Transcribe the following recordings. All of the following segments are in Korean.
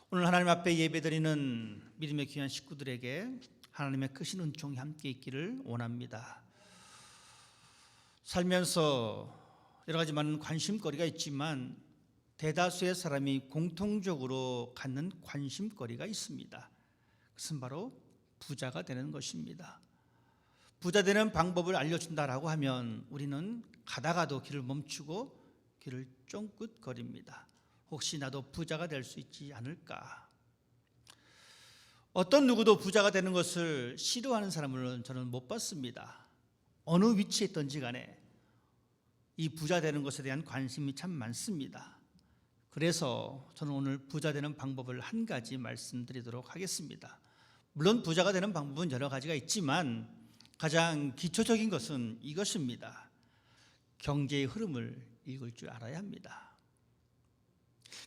오늘 하나님 앞에 예배드리는 믿음의 귀한 식구들에게 하나님의 크신 은총이 함께 있기를 원합니다. 살면서 여러 가지 많은 관심거리가 있지만 대다수의 사람이 공통적으로 갖는 관심거리가 있습니다. 그것은 바로 부자가 되는 것입니다. 부자 되는 방법을 알려준다라고 하면 우리는 가다가도 길을 멈추고 길을 쫑긋거립니다. 혹시 나도 부자가 될 수 있지 않을까? 어떤 누구도 부자가 되는 것을 싫어하는 사람을 저는 못 봤습니다. 어느 위치에 있든지 간에 이 부자 되는 것에 대한 관심이 참 많습니다. 그래서 저는 오늘 부자 되는 방법을 한 가지 말씀드리도록 하겠습니다. 물론 부자가 되는 방법은 여러 가지가 있지만 가장 기초적인 것은 이것입니다. 경제의 흐름을 읽을 줄 알아야 합니다.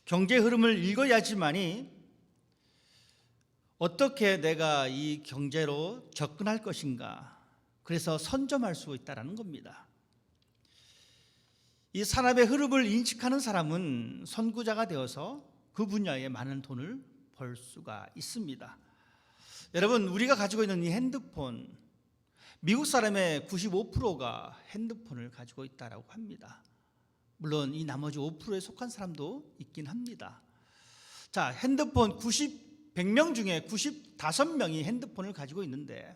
경제의 흐름을 읽어야지만이 어떻게 내가 이 경제로 접근할 것인가, 그래서 선점할 수 있다는 겁니다. 이 산업의 흐름을 인식하는 사람은 선구자가 되어서 그 분야에 많은 돈을 벌 수가 있습니다. 여러분, 우리가 가지고 있는 이 핸드폰, 미국 사람의 95%가 핸드폰을 가지고 있다고 합니다. 물론 이 나머지 5%에 속한 사람도 있긴 합니다. 자, 핸드폰 100명 중에 95명이 핸드폰을 가지고 있는데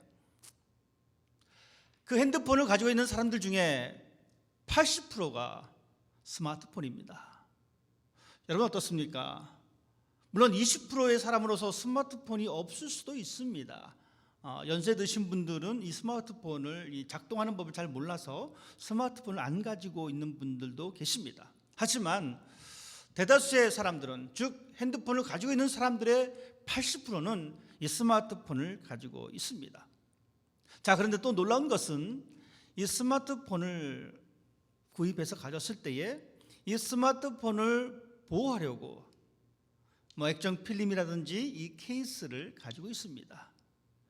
그 핸드폰을 가지고 있는 사람들 중에 80%가 스마트폰입니다. 여러분 어떻습니까? 물론 20%의 사람으로서 스마트폰이 없을 수도 있습니다. 연세 드신 분들은 이 스마트폰을 작동하는 법을 잘 몰라서 스마트폰을 안 가지고 있는 분들도 계십니다. 하지만 대다수의 사람들은, 즉 핸드폰을 가지고 있는 사람들의 80%는 이 스마트폰을 가지고 있습니다. 자, 그런데 또 놀라운 것은 이 스마트폰을 구입해서 가졌을 때에 이 스마트폰을 보호하려고 액정 필름이라든지 이 케이스를 가지고 있습니다.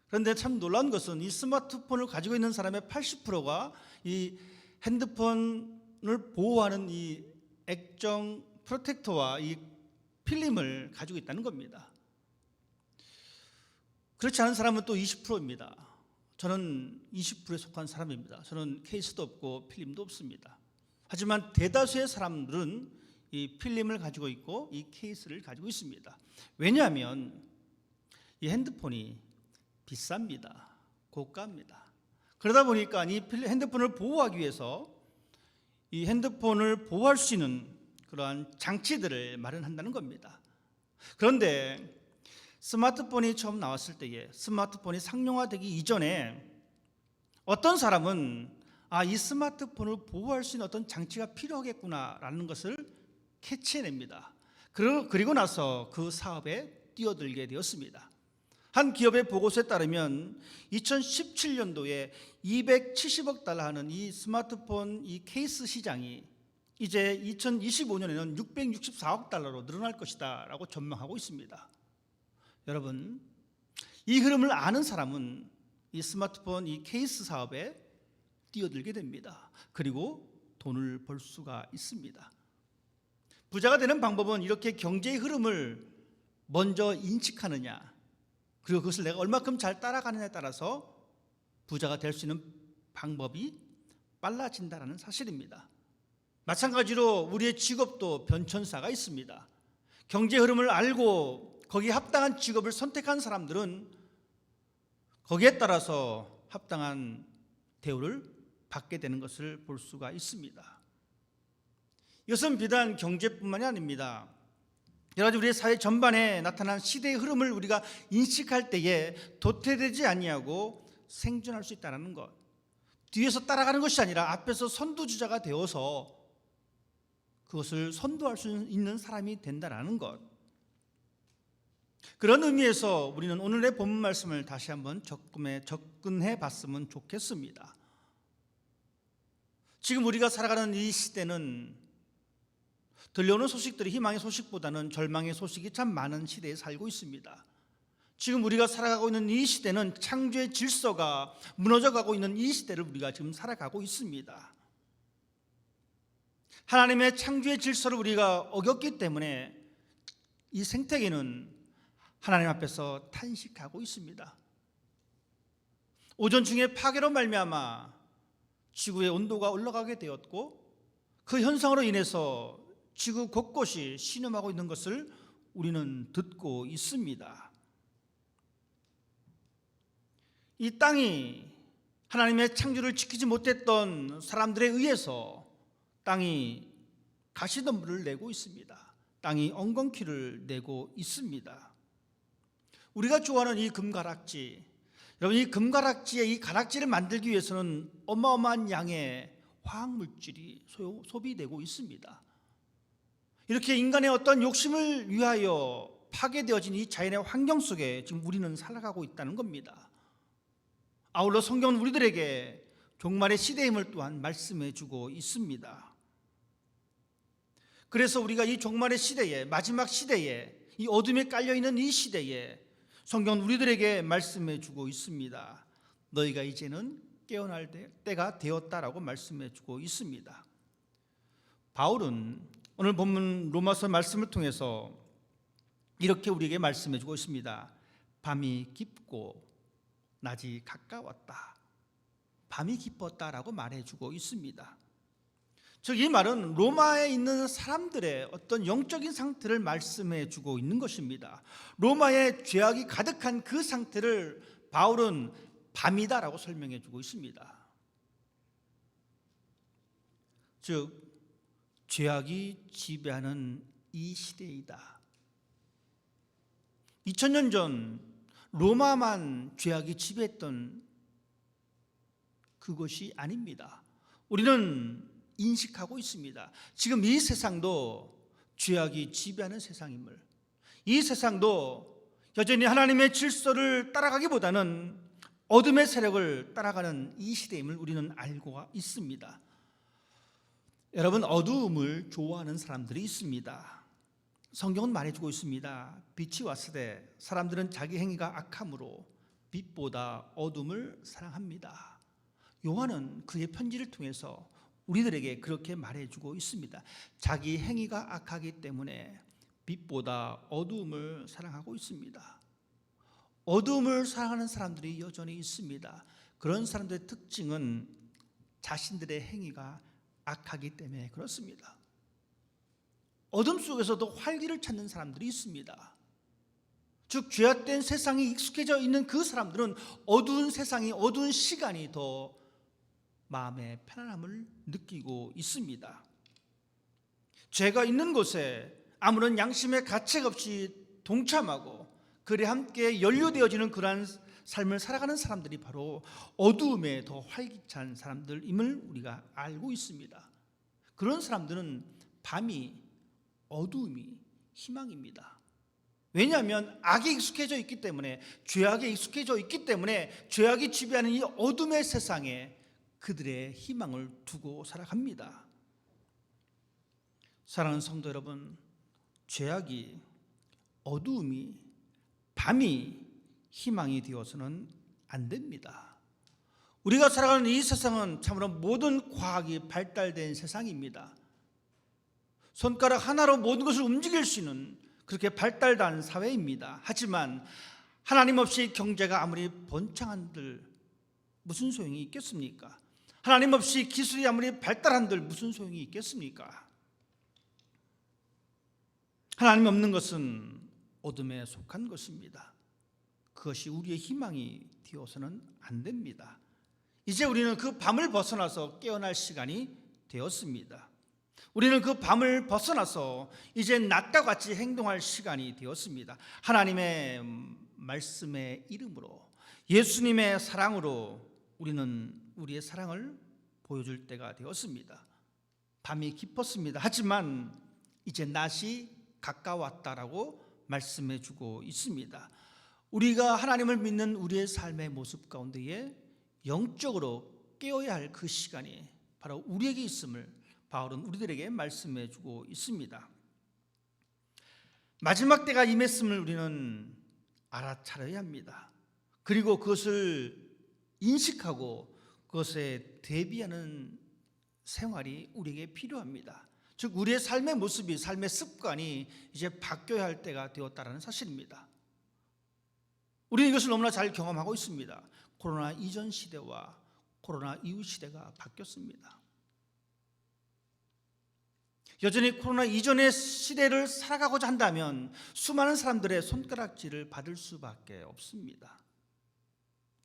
그런데 참 놀라운 것은 이 스마트폰을 가지고 있는 사람의 80%가 이 핸드폰을 보호하는 이 액정 프로텍터와 이 필름을 가지고 있다는 겁니다. 그렇지 않은 사람은 또 20%입니다. 저는 20%에 속한 사람입니다. 저는 케이스도 없고 필름도 없습니다. 하지만 대다수의 사람들은 이 필름을 가지고 있고 이 케이스를 가지고 있습니다. 왜냐하면 이 핸드폰이 비쌉니다. 고가입니다. 그러다 보니까 이 핸드폰을 보호하기 위해서 이 핸드폰을 보호할 수 있는 그러한 장치들을 마련한다는 겁니다. 그런데 스마트폰이 처음 나왔을 때에, 스마트폰이 상용화되기 이전에 어떤 사람은 이 스마트폰을 보호할 수 있는 어떤 장치가 필요하겠구나라는 것을 캐치해냅니다. 그리고 나서 그 사업에 뛰어들게 되었습니다. 한 기업의 보고서에 따르면 2017년도에 270억 달러 하는 이 스마트폰 이 케이스 시장이 이제 2025년에는 664억 달러로 늘어날 것이다 라고 전망하고 있습니다. 여러분, 이 흐름을 아는 사람은 이 스마트폰 이 케이스 사업에 뛰어들게 됩니다. 그리고 돈을 벌 수가 있습니다. 부자가 되는 방법은 이렇게 경제의 흐름을 먼저 인식하느냐, 그리고 그것을 내가 얼마큼 잘 따라가느냐에 따라서 부자가 될 수 있는 방법이 빨라진다는 사실입니다. 마찬가지로 우리의 직업도 변천사가 있습니다. 경제 흐름을 알고 거기에 합당한 직업을 선택한 사람들은 거기에 따라서 합당한 대우를 받게 되는 것을 볼 수가 있습니다. 이것은 비단 경제뿐만이 아닙니다. 여러 가지 우리의 사회 전반에 나타난 시대의 흐름을 우리가 인식할 때에 도태되지 아니하고 생존할 수 있다는 것, 뒤에서 따라가는 것이 아니라 앞에서 선두주자가 되어서 그것을 선도할 수 있는 사람이 된다는 것, 그런 의미에서 우리는 오늘의 본문 말씀을 다시 한번 접근해 봤으면 좋겠습니다. 지금 우리가 살아가는 이 시대는 들려오는 소식들이 희망의 소식보다는 절망의 소식이 참 많은 시대에 살고 있습니다. 지금 우리가 살아가고 있는 이 시대는 창조의 질서가 무너져가고 있는 이 시대를 우리가 지금 살아가고 있습니다. 하나님의 창조의 질서를 우리가 어겼기 때문에 이 생태계는 하나님 앞에서 탄식하고 있습니다. 오존 중에 파괴로 말미암아 지구의 온도가 올라가게 되었고, 그 현상으로 인해서 지구 곳곳이 신음하고 있는 것을 우리는 듣고 있습니다. 이 땅이 하나님의 창조를 지키지 못했던 사람들에 의해서 땅이 가시덤불을 내고 있습니다. 땅이 엉겅퀴를 내고 있습니다. 우리가 좋아하는 이 금가락지, 여러분, 이 금가락지의 이 가락지를 만들기 위해서는 어마어마한 양의 화학물질이 소비되고 있습니다. 이렇게 인간의 어떤 욕심을 위하여 파괴되어진 이 자연의 환경 속에 지금 우리는 살아가고 있다는 겁니다. 아울러 성경은 우리들에게 종말의 시대임을 또한 말씀해 주고 있습니다. 그래서 우리가 이 종말의 시대에, 마지막 시대에, 이 어둠에 깔려있는 이 시대에 성경은 우리들에게 말씀해 주고 있습니다. 너희가 이제는 깨어날 때가 되었다라고 말씀해 주고 있습니다. 바울은 오늘 본문 로마서 말씀을 통해서 이렇게 우리에게 말씀해 주고 있습니다. 밤이 깊고 낮이 가까웠다. 밤이 깊었다라고 말해주고 있습니다. 즉, 이 말은 로마에 있는 사람들의 어떤 영적인 상태를 말씀해주고 있는 것입니다. 로마의 죄악이 가득한 그 상태를 바울은 밤이다라고 설명해주고 있습니다. 즉, 죄악이 지배하는 이 시대이다. 2000년 전 로마만 죄악이 지배했던 그것이 아닙니다. 우리는 인식하고 있습니다. 지금 이 세상도 죄악이 지배하는 세상임을, 이 세상도 여전히 하나님의 질서를 따라가기보다는 어둠의 세력을 따라가는 이 시대임을 우리는 알고 있습니다. 여러분, 어두움을 좋아하는 사람들이 있습니다. 성경은 말해주고 있습니다. 빛이 왔을 때 사람들은 자기 행위가 악함으로 빛보다 어둠을 사랑합니다. 요한은 그의 편지를 통해서 우리들에게 그렇게 말해주고 있습니다. 자기 행위가 악하기 때문에 빛보다 어두움을 사랑하고 있습니다. 어두움을 사랑하는 사람들이 여전히 있습니다. 그런 사람들의 특징은 자신들의 행위가 악하기 때문에 그렇습니다. 어둠 속에서도 활기를 찾는 사람들이 있습니다. 즉, 죄악된 세상에 익숙해져 있는 그 사람들은 어두운 세상이, 어두운 시간이 더 마음의 편안함을 느끼고 있습니다. 죄가 있는 곳에 아무런 양심의 가책 없이 동참하고 그래 함께 연루되어지는 그러한 삶을 살아가는 사람들이 바로 어두움에 더 활기찬 사람들임을 우리가 알고 있습니다. 그런 사람들은 밤이, 어두움이 희망입니다. 왜냐하면 악에 익숙해져 있기 때문에, 죄악에 익숙해져 있기 때문에 죄악이 지배하는 이 어둠의 세상에 그들의 희망을 두고 살아갑니다. 사랑하는 성도 여러분, 죄악이, 어두움이, 밤이 희망이 되어서는 안 됩니다. 우리가 살아가는 이 세상은 참으로 모든 과학이 발달된 세상입니다. 손가락 하나로 모든 것을 움직일 수 있는 그렇게 발달된 사회입니다. 하지만 하나님 없이 경제가 아무리 번창한들 무슨 소용이 있겠습니까? 하나님 없이 기술이 아무리 발달한들 무슨 소용이 있겠습니까? 하나님 없는 것은 어둠에 속한 것입니다. 그것이 우리의 희망이 되어서는 안 됩니다. 이제 우리는 그 밤을 벗어나서 깨어날 시간이 되었습니다. 우리는 그 밤을 벗어나서 이제 낮과 같이 행동할 시간이 되었습니다. 하나님의 말씀의 이름으로, 예수님의 사랑으로 우리는 우리의 사랑을 보여줄 때가 되었습니다. 밤이 깊었습니다. 하지만 이제 낮이 가까웠다라고 말씀해 주고 있습니다. 우리가 하나님을 믿는 우리의 삶의 모습 가운데에 영적으로 깨어야 할 그 시간이 바로 우리에게 있음을 바울은 우리들에게 말씀해 주고 있습니다. 마지막 때가 임했음을 우리는 알아차려야 합니다. 그리고 그것을 인식하고 그것에 대비하는 생활이 우리에게 필요합니다. 즉, 우리의 삶의 모습이, 삶의 습관이 이제 바뀌어야 할 때가 되었다는 사실입니다. 우리는 이것을 너무나 잘 경험하고 있습니다. 코로나 이전 시대와 코로나 이후 시대가 바뀌었습니다. 여전히 코로나 이전의 시대를 살아가고자 한다면 수많은 사람들의 손가락질을 받을 수밖에 없습니다.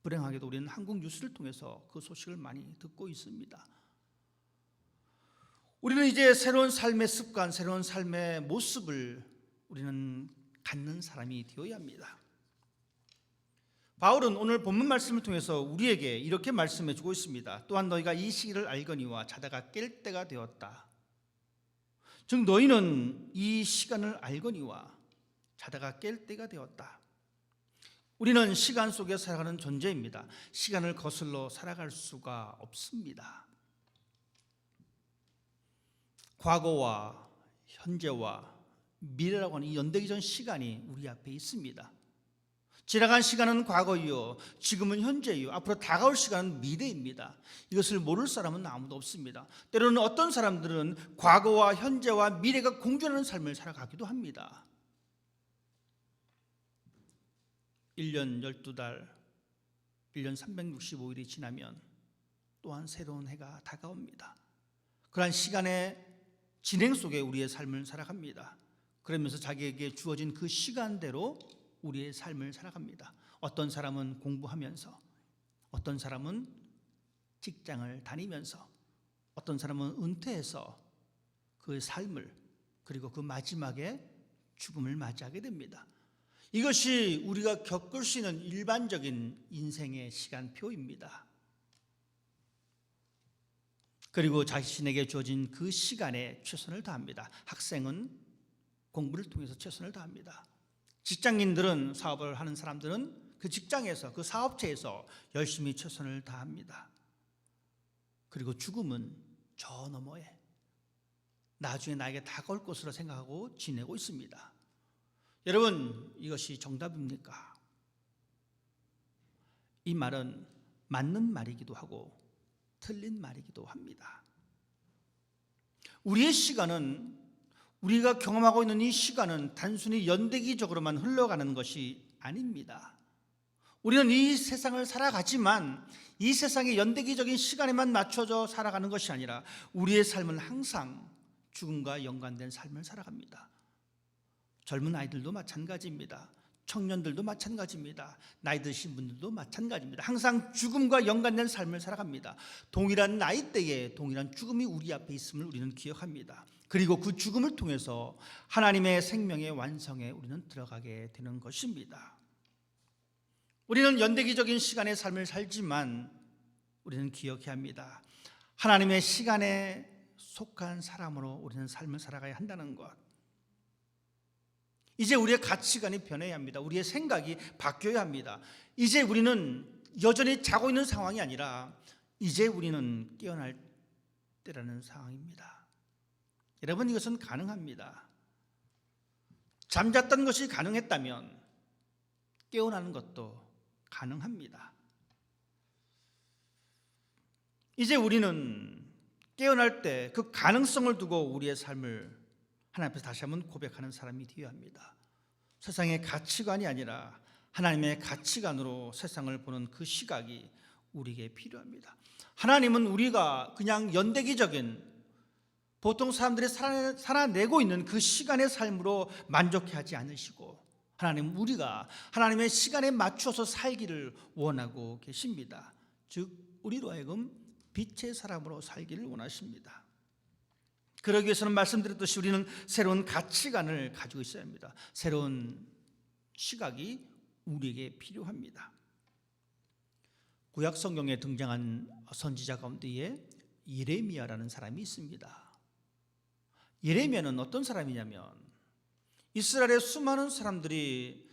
불행하게도 우리는 한국 뉴스를 통해서 그 소식을 많이 듣고 있습니다. 우리는 이제 새로운 삶의 습관, 새로운 삶의 모습을 우리는 갖는 사람이 되어야 합니다. 바울은 오늘 본문 말씀을 통해서 우리에게 이렇게 말씀해 주고 있습니다. 또한 너희가 이 시기를 알거니와 자다가 깰 때가 되었다. 즉 너희는 이 시간을 알거니와 자다가 깰 때가 되었다. 우리는 시간 속에 살아가는 존재입니다. 시간을 거슬러 살아갈 수가 없습니다. 과거와 현재와 미래라고 하는 이 연대기 전 시간이 우리 앞에 있습니다. 지나간 시간은 과거이요, 지금은 현재이요, 앞으로 다가올 시간은 미래입니다. 이것을 모를 사람은 아무도 없습니다. 때로는 어떤 사람들은 과거와 현재와 미래가 공존하는 삶을 살아가기도 합니다. 1년 12달, 1년 365일이 지나면 또한 새로운 해가 다가옵니다. 그러한 시간의 진행 속에 우리의 삶을 살아갑니다. 그러면서 자기에게 주어진 그 시간대로 우리의 삶을 살아갑니다. 어떤 사람은 공부하면서, 어떤 사람은 직장을 다니면서, 어떤 사람은 은퇴해서 그 삶을, 그리고 그 마지막에 죽음을 맞이하게 됩니다. 이것이 우리가 겪을 수 있는 일반적인 인생의 시간표입니다. 그리고 자신에게 주어진 그 시간에 최선을 다합니다. 학생은 공부를 통해서 최선을 다합니다. 직장인들은, 사업을 하는 사람들은 그 직장에서, 그 사업체에서 열심히 최선을 다합니다. 그리고 죽음은 저 너머에 나중에 나에게 다가올 것으로 생각하고 지내고 있습니다. 여러분, 이것이 정답입니까? 이 말은 맞는 말이기도 하고 틀린 말이기도 합니다. 우리의 시간은, 우리가 경험하고 있는 이 시간은 단순히 연대기적으로만 흘러가는 것이 아닙니다. 우리는 이 세상을 살아가지만 이 세상의 연대기적인 시간에만 맞춰져 살아가는 것이 아니라 우리의 삶은 항상 죽음과 연관된 삶을 살아갑니다. 젊은 아이들도 마찬가지입니다. 청년들도 마찬가지입니다. 나이 드신 분들도 마찬가지입니다. 항상 죽음과 연관된 삶을 살아갑니다. 동일한 나이대에 동일한 죽음이 우리 앞에 있음을 우리는 기억합니다. 그리고 그 죽음을 통해서 하나님의 생명의 완성에 우리는 들어가게 되는 것입니다. 우리는 연대기적인 시간의 삶을 살지만 우리는 기억해야 합니다. 하나님의 시간에 속한 사람으로 우리는 삶을 살아가야 한다는 것. 이제 우리의 가치관이 변해야 합니다. 우리의 생각이 바뀌어야 합니다. 이제 우리는 여전히 자고 있는 상황이 아니라 이제 우리는 깨어날 때라는 상황입니다. 여러분, 이것은 가능합니다. 잠잤던 것이 가능했다면 깨어나는 것도 가능합니다. 이제 우리는 깨어날 때 그 가능성을 두고 우리의 삶을 하나님 앞에서 다시 한번 고백하는 사람이 되어야 합니다. 세상의 가치관이 아니라 하나님의 가치관으로 세상을 보는 그 시각이 우리에게 필요합니다. 하나님은 우리가 그냥 연대기적인, 보통 사람들이 살아내고 있는 그 시간의 삶으로 만족해하지 않으시고, 하나님은 우리가 하나님의 시간에 맞춰서 살기를 원하고 계십니다. 즉 우리로 하여금 빛의 사람으로 살기를 원하십니다. 그러기 위해서는 말씀드렸듯이 우리는 새로운 가치관을 가지고 있어야 합니다. 새로운 시각이 우리에게 필요합니다. 구약 성경에 등장한 선지자 가운데에 예레미야라는 사람이 있습니다. 예레미야는 어떤 사람이냐면 이스라엘의 수많은 사람들이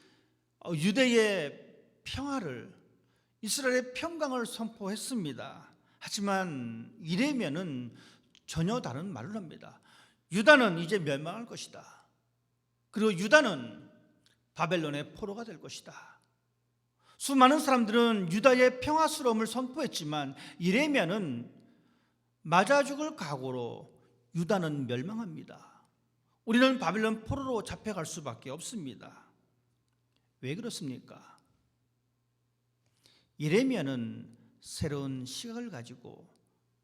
유대의 평화를, 이스라엘의 평강을 선포했습니다. 하지만 예레미야는 전혀 다른 말을 합니다. 유다는 이제 멸망할 것이다. 그리고 유다는 바벨론의 포로가 될 것이다. 수많은 사람들은 유다의 평화스러움을 선포했지만 예레미야는 맞아 죽을 각오로 유다는 멸망합니다. 우리는 바벨론 포로로 잡혀갈 수밖에 없습니다. 왜 그렇습니까? 예레미야는 새로운 시각을 가지고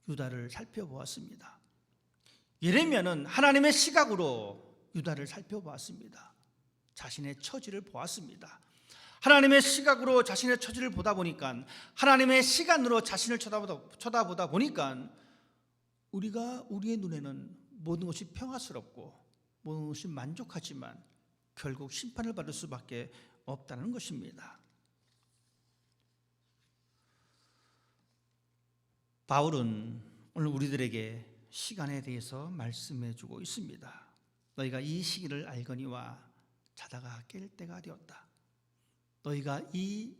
유다를 살펴보았습니다. 예레미야는 하나님의 시각으로 유다를 살펴보았습니다. 자신의 처지를 보았습니다. 하나님의 시각으로 자신의 처지를 보다 보니까, 하나님의 시간으로 자신을 쳐다보다 보니까 우리의 눈에는 모든 것이 평화스럽고 모든 것이 만족하지만 결국 심판을 받을 수밖에 없다는 것입니다. 바울은 오늘 우리들에게 시간에 대해서 말씀해 주고 있습니다. 너희가 이 시기를 알거니와 자다가 깰 때가 되었다. 너희가 이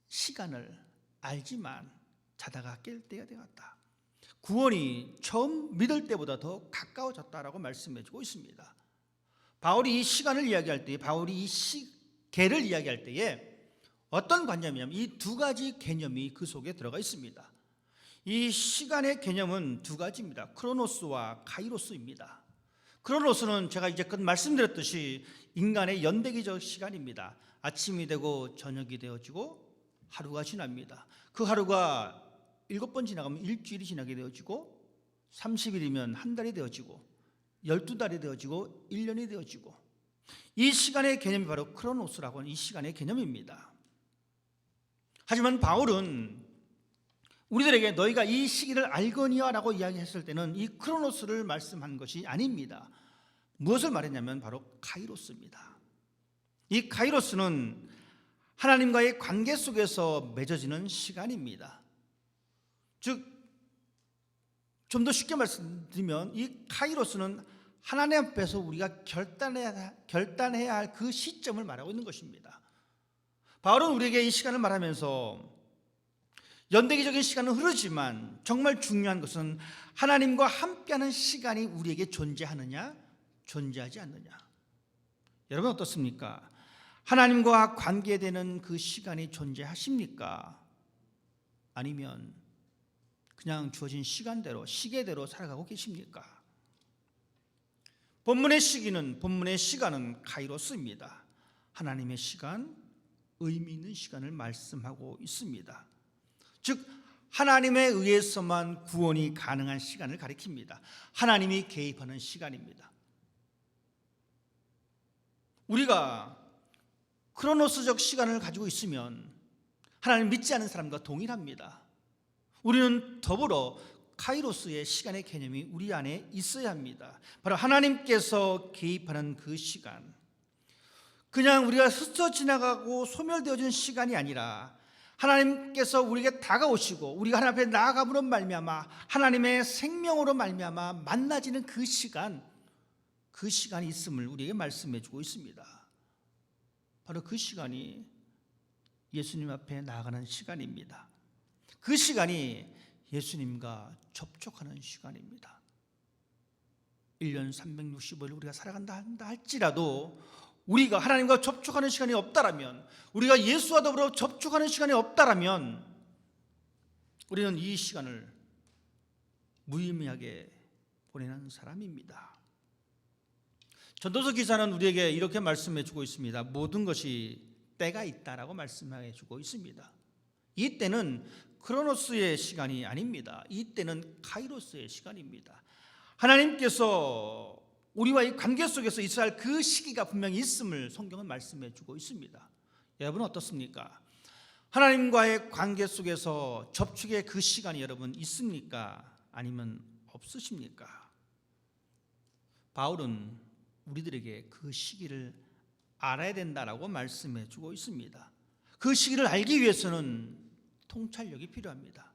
시간을 알지만 자다가 깰 때가 되었다. 구원이 처음 믿을 때보다 더 가까워졌다라고 말씀해 주고 있습니다. 바울이 이 시간을 이야기할 때, 바울이 이 시계를 이야기할 때에 어떤 관념이냐면 이 두 가지 개념이 그 속에 들어가 있습니다. 이 시간의 개념은 두 가지입니다. 크로노스와 카이로스입니다. 크로노스는 제가 이제 말씀드렸듯이 인간의 연대기적 시간입니다. 아침이 되고 저녁이 되어지고 하루가 지납니다. 그 하루가 7번 지나가면 일주일이 지나게 되어지고, 30일이면 한 달이 되어지고, 12달이 되어지고, 1년이 되어지고, 이 시간의 개념이 바로 크로노스라고 하는 이 시간의 개념입니다. 하지만 바울은 우리들에게 너희가 이 시기를 알거니와 라고 이야기했을 때는 이 크로노스를 말씀한 것이 아닙니다. 무엇을 말했냐면 바로 카이로스입니다. 이 카이로스는 하나님과의 관계 속에서 맺어지는 시간입니다. 즉, 좀 더 쉽게 말씀드리면 이 카이로스는 하나님 앞에서 우리가 결단해야 할 그 시점을 말하고 있는 것입니다. 바울은 우리에게 이 시간을 말하면서 연대기적인 시간은 흐르지만 정말 중요한 것은 하나님과 함께하는 시간이 우리에게 존재하느냐 존재하지 않느냐. 여러분 어떻습니까? 하나님과 관계되는 그 시간이 존재하십니까? 아니면 그냥 주어진 시간대로, 시계대로 살아가고 계십니까? 본문의 시간은 카이로스입니다. 하나님의 시간, 의미 있는 시간을 말씀하고 있습니다. 즉 하나님에 의해서만 구원이 가능한 시간을 가리킵니다. 하나님이 개입하는 시간입니다. 우리가 크로노스적 시간을 가지고 있으면 하나님 믿지 않는 사람과 동일합니다. 우리는 더불어 카이로스의 시간의 개념이 우리 안에 있어야 합니다. 바로 하나님께서 개입하는 그 시간, 그냥 우리가 스쳐 지나가고 소멸되어진 시간이 아니라 하나님께서 우리에게 다가오시고 우리가 하나님 앞에 나아감으로 말미암아 하나님의 생명으로 말미암아 만나지는 그 시간이 있음을 우리에게 말씀해 주고 있습니다. 바로 그 시간이 예수님 앞에 나아가는 시간입니다. 그 시간이 예수님과 접촉하는 시간입니다. 1년 365일 우리가 살아간다 할지라도 우리가 하나님과 접촉하는 시간이 없다라면, 우리가 예수와 더불어 접촉하는 시간이 없다라면 우리는 이 시간을 무의미하게 보내는 사람입니다. 전도서 기사는 우리에게 이렇게 말씀해 주고 있습니다. 모든 것이 때가 있다라고 말씀해 주고 있습니다. 이 때는 크로노스의 시간이 아닙니다. 이 때는 카이로스의 시간입니다. 하나님께서 우리와의 관계 속에서 있어야 할 그 시기가 분명히 있음을 성경은 말씀해 주고 있습니다. 여러분 어떻습니까? 하나님과의 관계 속에서 접촉의 그 시간이 여러분 있습니까? 아니면 없으십니까? 바울은 우리들에게 그 시기를 알아야 된다라고 말씀해 주고 있습니다. 그 시기를 알기 위해서는 통찰력이 필요합니다.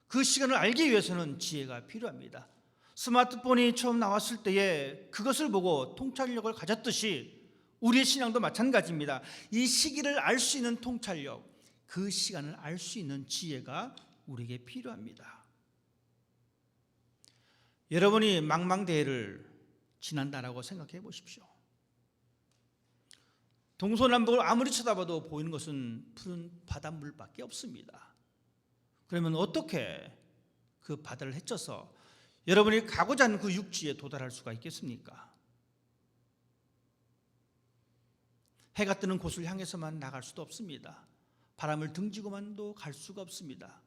그 시간을 알기 위해서는 지혜가 필요합니다. 스마트폰이 처음 나왔을 때에 그것을 보고 통찰력을 가졌듯이 우리의 신앙도 마찬가지입니다. 이 시기를 알 수 있는 통찰력, 그 시간을 알 수 있는 지혜가 우리에게 필요합니다. 여러분이 망망대해를 지난다라고 생각해 보십시오. 동서남북을 아무리 쳐다봐도 보이는 것은 푸른 바닷물밖에 없습니다. 그러면 어떻게 그 바다를 헤쳐서 여러분이 가고자 하는 그 육지에 도달할 수가 있겠습니까? 해가 뜨는 곳을 향해서만 나갈 수도 없습니다. 바람을 등지고만도 갈 수가 없습니다.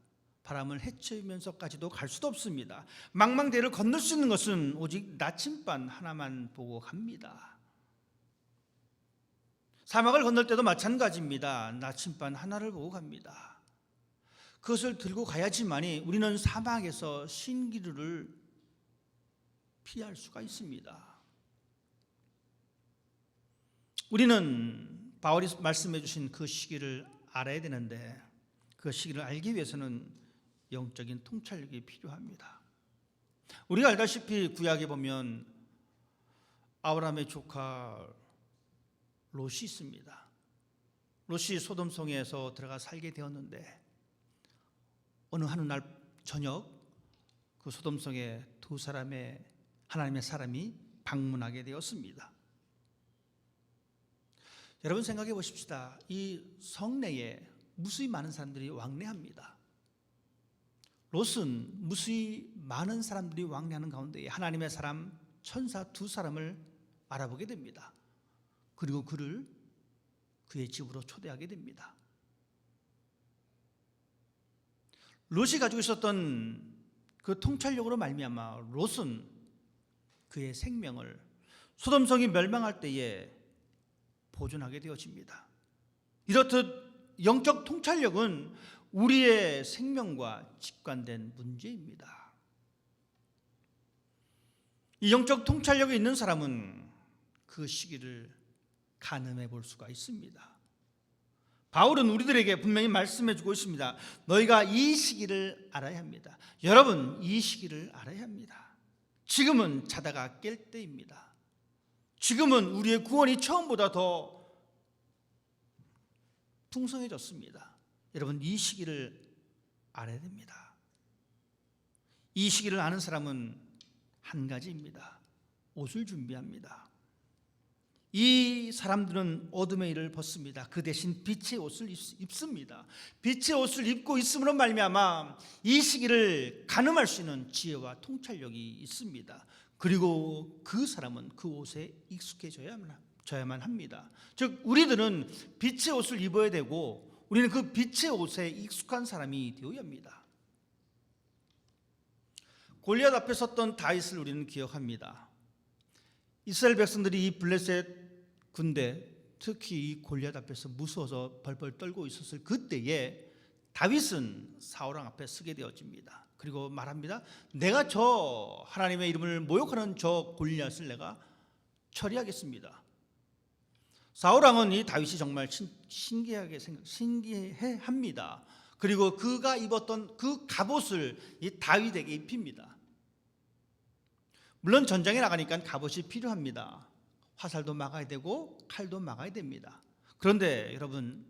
바람을 헤치면서까지도 갈 수도 없습니다. 망망대해를 건널 수 있는 것은 오직 나침반 하나만 보고 갑니다. 사막을 건널 때도 마찬가지입니다. 나침반 하나를 보고 갑니다. 그것을 들고 가야지만이 우리는 사막에서 신기루를 피할 수가 있습니다. 우리는 바울이 말씀해 주신 그 시기를 알아야 되는데 그 시기를 알기 위해서는 영적인 통찰력이 필요합니다. 우리가 알다시피 구약에 보면 아브라함의 조카 롯이 있습니다. 롯이 소돔성에서 들어가 살게 되었는데 어느 날 저녁 그 소돔성에 두 사람의 하나님의 사람이 방문하게 되었습니다. 여러분 생각해 보십시다. 이 성내에 무수히 많은 사람들이 왕래합니다. 롯은 무수히 많은 사람들이 왕래하는 가운데 하나님의 사람 천사 두 사람을 알아보게 됩니다. 그리고 그를 그의 집으로 초대하게 됩니다. 롯이 가지고 있었던 그 통찰력으로 말미암아 롯은 그의 생명을 소돔성이 멸망할 때에 보존하게 되어집니다. 이렇듯 영적 통찰력은 우리의 생명과 직관된 문제입니다. 이 영적 통찰력이 있는 사람은 그 시기를 가늠해 볼 수가 있습니다. 바울은 우리들에게 분명히 말씀해 주고 있습니다. 너희가 이 시기를 알아야 합니다. 여러분, 이 시기를 알아야 합니다. 지금은 자다가 깰 때입니다. 지금은 우리의 구원이 처음보다 더 풍성해졌습니다. 여러분, 이 시기를 알아야 됩니다. 이 시기를 아는 사람은 한 가지입니다. 옷을 준비합니다. 이 사람들은 어둠의 일을 벗습니다. 그 대신 빛의 옷을 입습니다. 빛의 옷을 입고 있음으로 말미암아 이 시기를 가늠할 수 있는 지혜와 통찰력이 있습니다. 그리고 그 사람은 그 옷에 익숙해져야만 합니다. 즉 우리들은 빛의 옷을 입어야 되고 우리는 그 빛의 옷에 익숙한 사람이 되어야 합니다. 골리앗 앞에 섰던 다윗을 우리는 기억합니다. 이스라엘 백성들이 이 블레셋 군대, 특히 이 골리앗 앞에서 무서워서 벌벌 떨고 있었을 그때에 다윗은 사울왕 앞에 서게 되어집니다. 그리고 말합니다. 내가 저 하나님의 이름을 모욕하는 저 골리앗을 내가 처리하겠습니다. 사울왕은 이 다윗이 정말 신기해합니다. 그리고 그가 입었던 그 갑옷을 이 다윗에게 입힙니다. 물론 전장에 나가니까 갑옷이 필요합니다. 화살도 막아야 되고 칼도 막아야 됩니다. 그런데 여러분,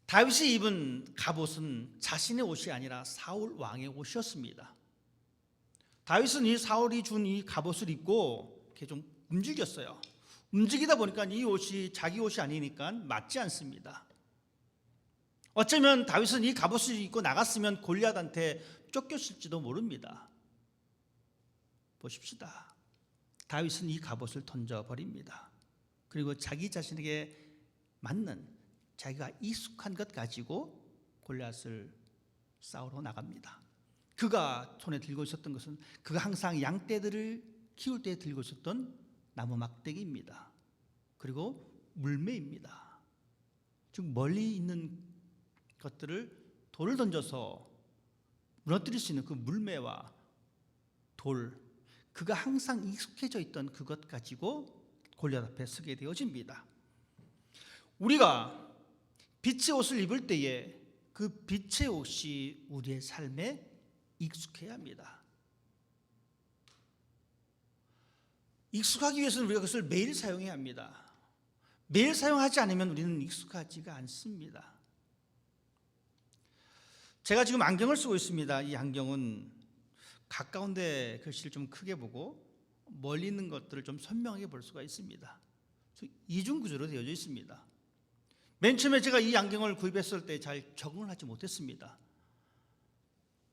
다윗이 입은 갑옷은 자신의 옷이 아니라 사울 왕의 옷이었습니다. 다윗은 이 사울이 준 이 갑옷을 입고 이렇게 좀 움직였어요. 움직이다 보니까 이 옷이 자기 옷이 아니니까 맞지 않습니다. 어쩌면 다윗은 이 갑옷을 입고 나갔으면 골리앗한테 쫓겼을지도 모릅니다. 보십시다. 다윗은 이 갑옷을 던져버립니다. 그리고 자기 자신에게 맞는 자기가 익숙한 것 가지고 골리앗을 싸우러 나갑니다. 그가 손에 들고 있었던 것은 그가 항상 양떼들을 키울 때 들고 있었던 나무 막대기입니다. 그리고 물매입니다. 즉 멀리 있는 것들을 돌을 던져서 무너뜨릴 수 있는 그 물매와 돌, 그가 항상 익숙해져 있던 그것 가지고 골리앗 앞에 서게 되어집니다. 우리가 빛의 옷을 입을 때에 그 빛의 옷이 우리의 삶에 익숙해야 합니다. 익숙하기 위해서는 우리가 그것을 매일 사용해야 합니다. 매일 사용하지 않으면 우리는 익숙하지가 않습니다. 제가 지금 안경을 쓰고 있습니다. 이 안경은 가까운 데 글씨를 좀 크게 보고 멀리 있는 것들을 좀 선명하게 볼 수가 있습니다. 이중 구조로 되어져 있습니다. 맨 처음에 제가 이 안경을 구입했을 때 잘 적응을 하지 못했습니다.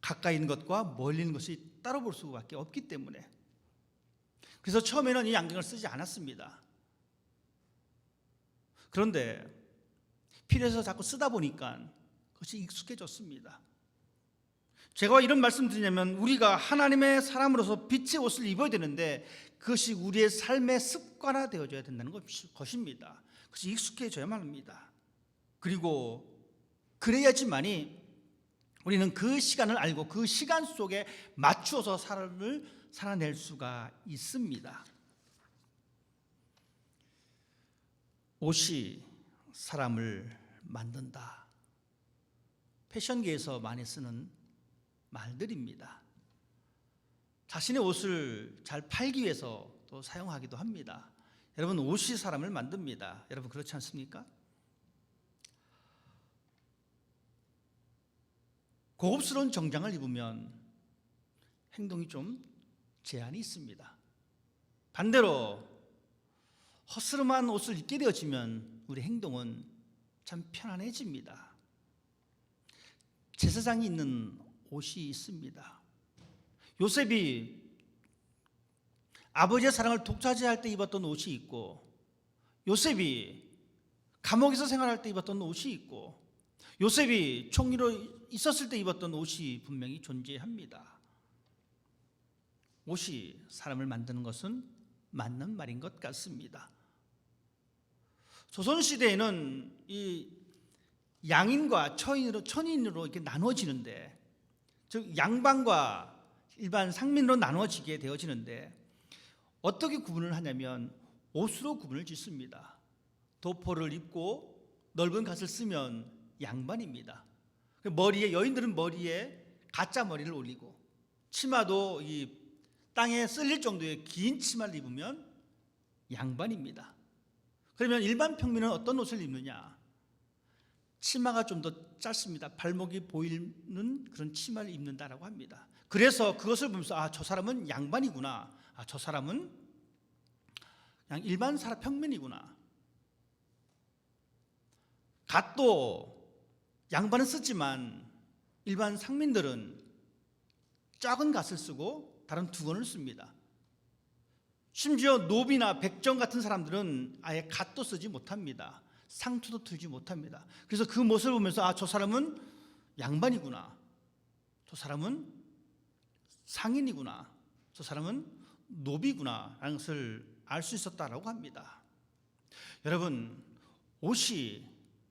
가까이 있는 것과 멀리 있는 것이 따로 볼 수밖에 없기 때문에. 그래서 처음에는 이 안경을 쓰지 않았습니다. 그런데 필요해서 자꾸 쓰다 보니까 그것이 익숙해졌습니다. 제가 이런 말씀 드리냐면 우리가 하나님의 사람으로서 빛의 옷을 입어야 되는데 그것이 우리의 삶의 습관화되어져야 된다는 것입니다. 그것이 익숙해져야만 합니다. 그리고 그래야지만이 우리는 그 시간을 알고 그 시간 속에 맞추어서 삶을 살아낼 수가 있습니다. 옷이 사람을 만든다. 패션계에서 많이 쓰는 말들입니다. 자신의 옷을 잘 팔기 위해서 또 사용하기도 합니다. 여러분, 옷이 사람을 만듭니다. 여러분, 그렇지 않습니까? 고급스러운 정장을 입으면 행동이 좀 제한이 있습니다. 반대로 허스름한 옷을 입게 되어지면 우리 행동은 참 편안해집니다. 제사장이 입는 옷이 있습니다. 요셉이 아버지의 사랑을 독차지할 때 입었던 옷이 있고, 요셉이 감옥에서 생활할 때 입었던 옷이 있고, 요셉이 총리로 있었을 때 입었던 옷이 분명히 존재합니다. 옷이 사람을 만드는 것은 맞는 말인 것 같습니다. 조선시대에는 이 양인과 천인으로 이렇게 나눠지는데, 즉 양반과 일반 상민으로 나눠지게 되어지는데 어떻게 구분을 하냐면 옷으로 구분을 짓습니다. 도포를 입고 넓은 갓을 쓰면 양반입니다. 머리에, 여인들은 머리에 가짜 머리를 올리고 치마도 이 땅에 쓸릴 정도의 긴 치마를 입으면 양반입니다. 그러면 일반 평민은 어떤 옷을 입느냐? 치마가 좀 더 짧습니다. 발목이 보이는 그런 치마를 입는다라고 합니다. 그래서 그것을 보면서 아, 저 사람은 양반이구나. 아, 저 사람은 그냥 일반 사람 평민이구나. 갓도 양반은 쓰지만 일반 상민들은 작은 갓을 쓰고 다른 두건을 씁니다. 심지어 노비나 백정 같은 사람들은 아예 갓도 쓰지 못합니다. 상투도 들지 못합니다. 그래서 그 모습을 보면서 아, 저 사람은 양반이구나. 저 사람은 상인이구나. 저 사람은 노비구나 라는 것을 알 수 있었다라고 합니다. 여러분, 옷이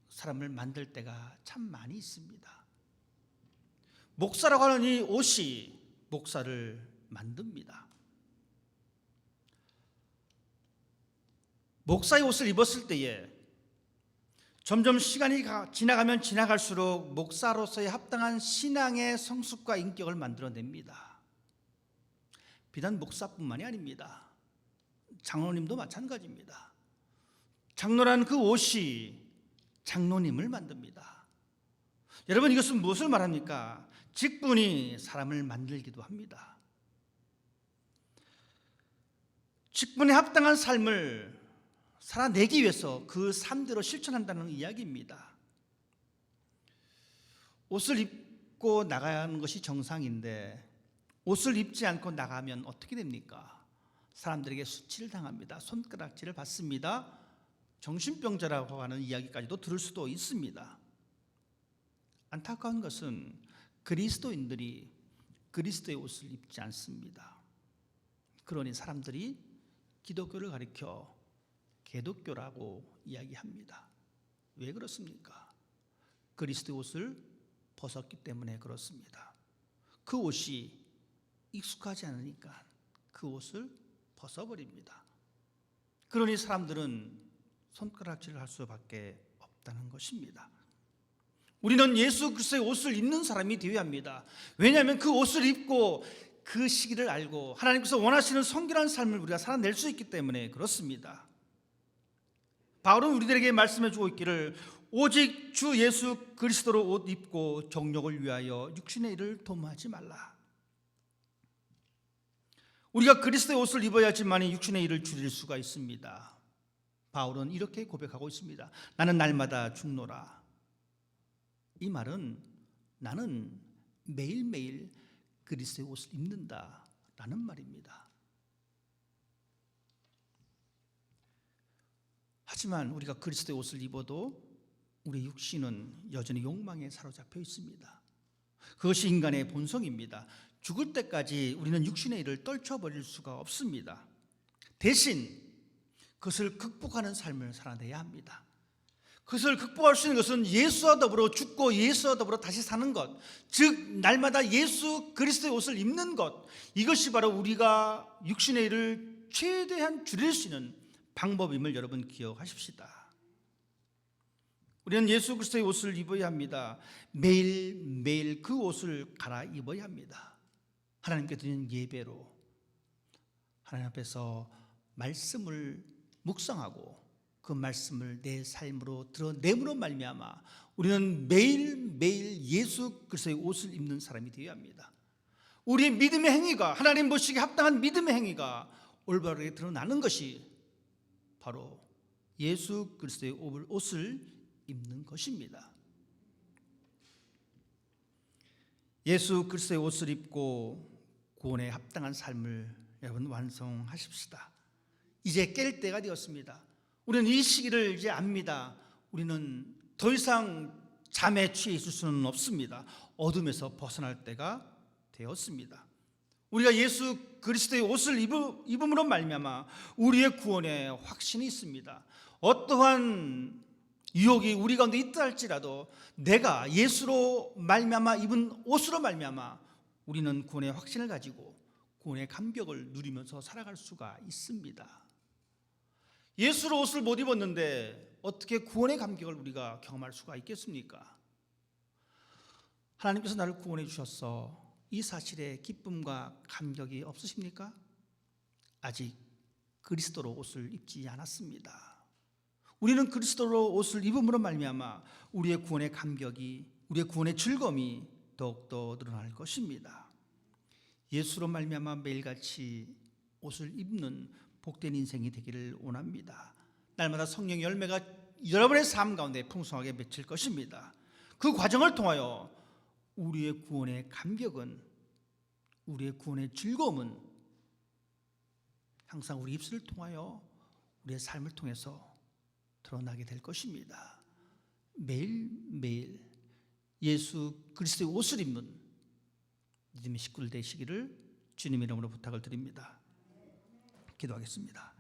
사람을 만들 때가 참 많이 있습니다. 목사라고 하는 이 옷이 목사를 만듭니다. 목사의 옷을 입었을 때에 점점 시간이 지나가면 지나갈수록 목사로서의 합당한 신앙의 성숙과 인격을 만들어냅니다. 비단 목사뿐만이 아닙니다. 장로님도 마찬가지입니다. 장로라는 그 옷이 장로님을 만듭니다. 여러분, 이것은 무엇을 말합니까? 직분이 사람을 만들기도 합니다. 직분에 합당한 삶을 살아내기 위해서 그 삶대로 실천한다는 이야기입니다. 옷을 입고 나가는 것이 정상인데 옷을 입지 않고 나가면 어떻게 됩니까? 사람들에게 수치를 당합니다. 손가락질을 받습니다. 정신병자라고 하는 이야기까지도 들을 수도 있습니다. 안타까운 것은 그리스도인들이 그리스도의 옷을 입지 않습니다. 그러니 사람들이 기독교를 가리켜 개독교라고 이야기합니다. 왜 그렇습니까? 그리스도의 옷을 벗었기 때문에 그렇습니다. 그 옷이 익숙하지 않으니까 그 옷을 벗어버립니다. 그러니 사람들은 손가락질을 할 수밖에 없다는 것입니다. 우리는 예수 그리스도의 옷을 입는 사람이 되어야 합니다. 왜냐하면 그 옷을 입고 그 시기를 알고 하나님께서 원하시는 성결한 삶을 우리가 살아낼 수 있기 때문에 그렇습니다. 바울은 우리들에게 말씀해 주고 있기를 오직 주 예수 그리스도로 옷 입고 정욕을 위하여 육신의 일을 도모하지 말라. 우리가 그리스도의 옷을 입어야지만 육신의 일을 줄일 수가 있습니다. 바울은 이렇게 고백하고 있습니다. 나는 날마다 죽노라. 이 말은 나는 매일매일 그리스도의 옷을 입는다라는 말입니다. 하지만 우리가 그리스도의 옷을 입어도 우리 육신은 여전히 욕망에 사로잡혀 있습니다. 그것이 인간의 본성입니다. 죽을 때까지 우리는 육신의 일을 떨쳐버릴 수가 없습니다. 대신 그것을 극복하는 삶을 살아내야 합니다. 그것을 극복할 수 있는 것은 예수와 더불어 죽고 예수와 더불어 다시 사는 것, 즉 날마다 예수 그리스도의 옷을 입는 것, 이것이 바로 우리가 육신의 일을 최대한 줄일 수 있는 방법임을 여러분 기억하십시다. 우리는 예수 그리스도의 옷을 입어야 합니다. 매일매일 그 옷을 갈아입어야 합니다. 하나님께 드리는 예배로 하나님 앞에서 말씀을 묵상하고 그 말씀을 내 삶으로 드러내므로 말미암아 우리는 매일매일 예수 그리스도의 옷을 입는 사람이 되어야 합니다. 우리의 믿음의 행위가, 하나님 보시기에 합당한 믿음의 행위가 올바르게 드러나는 것이 바로 예수 그리스도의 옷을 입는 것입니다. 예수 그리스도의 옷을 입고 구원에 합당한 삶을 여러분 완성하십시다. 이제 깰 때가 되었습니다. 우리는 이 시기를 이제 압니다. 우리는 더 이상 잠에 취해 있을 수는 없습니다. 어둠에서 벗어날 때가 되었습니다. 우리가 예수 그리스도의 옷을 입음으로 말미암아 우리의 구원에 확신이 있습니다. 어떠한 유혹이 우리 가운데 있다 할지라도 내가 예수로 말미암아 입은 옷으로 말미암아 우리는 구원의 확신을 가지고 구원의 감격을 누리면서 살아갈 수가 있습니다. 예수로 옷을 못 입었는데 어떻게 구원의 감격을 우리가 경험할 수가 있겠습니까? 하나님께서 나를 구원해 주셔서 이 사실에 기쁨과 감격이 없으십니까? 아직 그리스도로 옷을 입지 않았습니다. 우리는 그리스도로 옷을 입음으로 말미암아 우리의 구원의 감격이, 우리의 구원의 즐거움이 더욱더 늘어날 것입니다. 예수로 말미암아 매일같이 옷을 입는 복된 인생이 되기를 원합니다. 날마다 성령의 열매가 여러분의 삶 가운데 풍성하게 맺힐 것입니다. 그 과정을 통하여 우리의 구원의 감격은, 우리의 구원의 즐거움은 항상 우리 입술을 통하여 우리의 삶을 통해서 드러나게 될 것입니다. 매일매일 예수 그리스도의 옷을 입는 믿음의 식구들 되시기를 주님 이름으로 부탁을 드립니다. 기도하겠습니다.